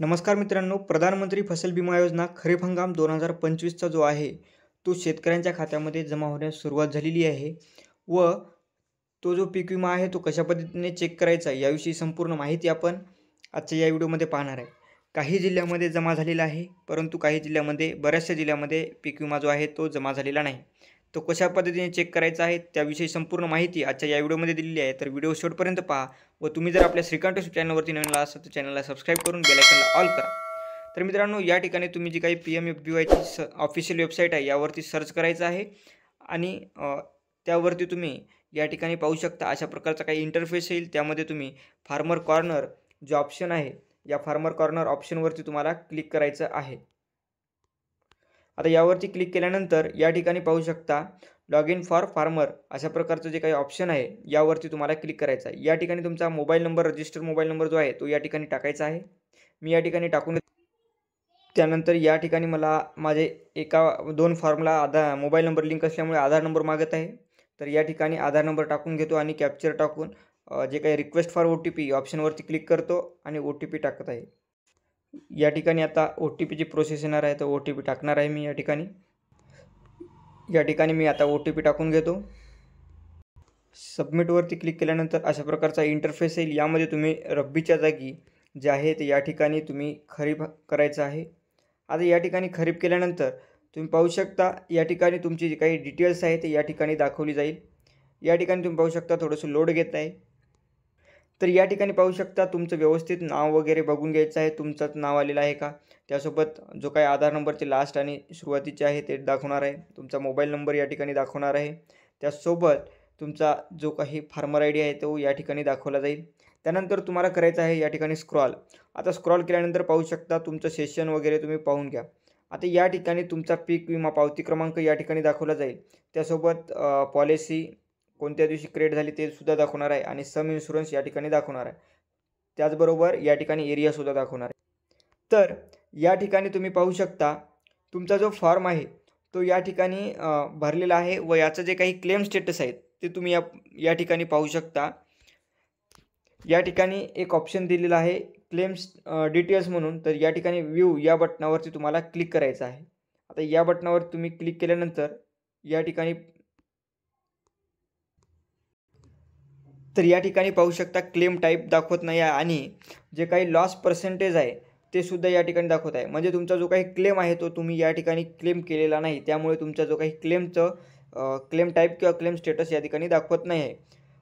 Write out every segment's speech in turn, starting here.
नमस्कार मित्रांनो, प्रधानमंत्री फसल विमा योजना खरीप हंगाम 2025चा जो आहे तो शेतकऱ्यांच्या खात्यामध्ये जमा होण्यास सुरुवात झालेली आहे व तो जो पीक विमा आहे तो कशा पद्धतीने चेक करायचा याविषयी संपूर्ण माहिती आपण आजच्या या व्हिडिओमध्ये पाहणार आहे। काही जिल्ह्यामध्ये जमा झालेला आहे, परंतु काही जिल्ह्यामध्ये बऱ्याचशा जिल्ह्यामध्ये पीक विमा जो आहे तो जमा झालेला नाही। तो कशा पद्धतीने चेक करायचा आहे त्याविषयी संपूर्ण माहिती आजच्या या व्हिडिओमध्ये दिलेली आहे, तर व्हिडिओ शेवटपर्यंत पहा व तुम्ही जर आपल्या श्रीकांत चॅनलवरती नवीन असाल तर चॅनलला सबस्क्राईब करून बेल आयकॉनला ऑल करा। तर मित्रांनो, या ठिकाणी तुम्ही जी काही PMFBYची ऑफिशियल वेबसाईट आहे यावरती सर्च करायचं आहे आणि त्यावरती तुम्ही या ठिकाणी पाहू शकता अशा प्रकारचा काही इंटरफेस येईल। त्यामध्ये तुम्ही फार्मर कॉर्नर जो ऑप्शन आहे या फार्मर कॉर्नर ऑप्शनवरती तुम्हाला क्लिक करायचं आहे। आता यावरती क्लिक केल्यानंतर या ठिकाणी पाहू शकता लॉग इन फॉर फार्मर अशा प्रकारचं जे काही ऑप्शन आहे यावरती तुम्हाला क्लिक करायचं आहे। या ठिकाणी तुमचा mobile number, register mobile number जो आहे तो या ठिकाणी टाकायचा आहे। मी या ठिकाणी टाकून त्यानंतर या ठिकाणी मला माझे दोन फॉर्मला मोबाईल नंबर लिंक असल्यामुळे आधार नंबर मागत आहे, तर या ठिकाणी आधार नंबर टाकून घेतो आणि कॅप्चर टाकून जे काही रिक्वेस्ट फॉर OTP ऑप्शनवरती क्लिक करतो आणि OTP टाकत आहे। या ठिकाणी आता OTPची प्रोसेस येणार आहे, तर OTP टाकणार आहे मी। या ठिकाणी मी आता OTP टाकून घेतो। सबमिटवरती क्लिक केल्यानंतर अशा प्रकारचा इंटरफेस येईल। यामध्ये तुम्ही रब्बीच्या जागी जे आहे ते या ठिकाणी तुम्ही खरीप करायचं आहे। आता या ठिकाणी खरीप केल्यानंतर तुम्ही पाहू शकता या ठिकाणी तुमची जी काही डिटेल्स आहे ते या ठिकाणी दाखवली जाईल। या ठिकाणी तुम्ही पाहू शकता थोडंसं लोड घेत आहे, तर या ठिकाणी पाहू शकता तुमचं व्यवस्थित नाव वगैरे बघून घ्यायचं आहे, तुमचंच नाव आलेलं आहे का, त्यासोबत जो काही आधार नंबरचे लास्ट आणि सुरुवातीचे आहे ते दाखवणार आहे, तुमचा मोबाईल नंबर या ठिकाणी दाखवणार आहे, त्यासोबत तुमचा जो काही फार्मर ID आहे तो या ठिकाणी दाखवला जाईल। त्यानंतर तुम्हाला करायचं आहे या ठिकाणी स्क्रॉल। आता स्क्रॉल केल्यानंतर पाहू शकता तुमचं सेशन वगैरे तुम्ही पाहून घ्या। आता या ठिकाणी तुमचा पीक विमा पावती क्रमांक या ठिकाणी दाखवला जाईल, त्यासोबत पॉलिसी कोणत्या दिवशी क्रिएट झाली ते सुद्धा दाखवणार आहे आणि सम इन्शुरन्स या ठिकाणी दाखवणार आहे, त्याचबरोबर या ठिकाणी एरियासुद्धा दाखवणार आहे। तर या ठिकाणी तुम्ही पाहू शकता तुमचा जो फॉर्म आहे तो या ठिकाणी भरलेला आहे व याचं जे काही क्लेम स्टेटस आहेत ते तुम्ही या ठिकाणी पाहू शकता। या ठिकाणी एक ऑप्शन दिलेला आहे क्लेम्स डिटेल्स म्हणून, तर या ठिकाणी व्ह्यू या बटनावरती तुम्हाला क्लिक करायचं आहे। आता या बटनावर तुम्ही क्लिक केल्यानंतर या ठिकाणी पाहू शकता क्लेम टाईप दाखवत नाही आहे आणि जे काही लॉस पर्सेंटेज आहे ते सुद्धा या ठिकाणी दाखवत आहे, म्हणजे तुमचा जो काही क्लेम आहे तो तुम्ही या ठिकाणी क्लेम केलेला नाही, त्यामुळे तुमचा जो काही क्लेम टाईप किंवा क्लेम स्टेटस या ठिकाणी दाखवत नाही आहे।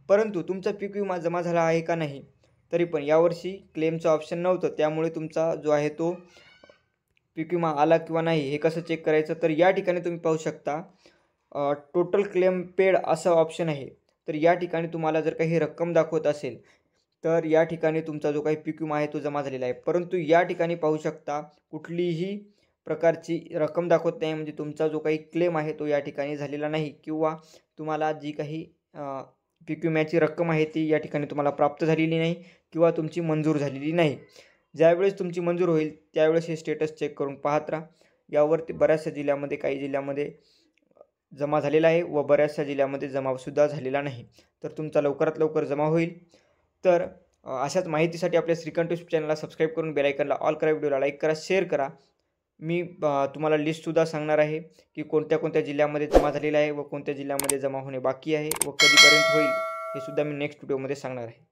परंतु तुमचा पीक विमा जमा झाला आहे का नाही, तरी पण यावर्षी क्लेमचं ऑप्शन नव्हतं, त्यामुळे तुमचा जो आहे तो पीक विमा आला किंवा नाही हे कसं चेक करायचं, तर या ठिकाणी तुम्ही पाहू शकता टोटल क्लेम पेड असं ऑप्शन आहे। तर या ठिकाणी तुम्हाला जर काही रक्कम दाखवत असेल तर या ठिकाणी तुमचा जो काही पीक विमा आहे तो जमा झालेला आहे, परंतु या ठिकाणी पाहू शकता कुठलीही प्रकारची रक्कम दाखवत नाही, म्हणजे तुमचा जो काही क्लेम आहे तो या ठिकाणी झालेला नाही किंवा तुम्हाला जी काही पीक विम्याची रक्कम आहे ती या ठिकाणी तुम्हाला प्राप्त झालेली नाही किंवा तुमची मंजूर झालेली नाही। ज्यावेळेस तुमची मंजूर होईल त्यावेळेस हे स्टेटस चेक करून पाहत राहा। यावरती बऱ्याचशा जिल्ह्यामध्ये काही जिल्ह्यामध्ये जमा झालेला आहे व बऱ्याचशा जिल्ह्यामध्ये जमासुद्धा झालेला नाही, तर तुमचा लवकरात लवकर जमा होईल। तर अशाच माहितीसाठी आपल्या श्रीकांत चॅनलला सबस्क्राईब करून बेल आयकॉनला ऑल करा, व्हिडिओला लाईक करा, शेअर करा। मी तुम्हाला लिस्टसुद्धा सांगणार आहे की कोणत्या कोणत्या जिल्ह्यामध्ये जमा झालेला आहे व कोणत्या जिल्ह्यामध्ये जमा होणे बाकी आहे व कधीपर्यंत होईल हे सुद्धा मी नेक्स्ट व्हिडिओमध्ये सांगणार आहे।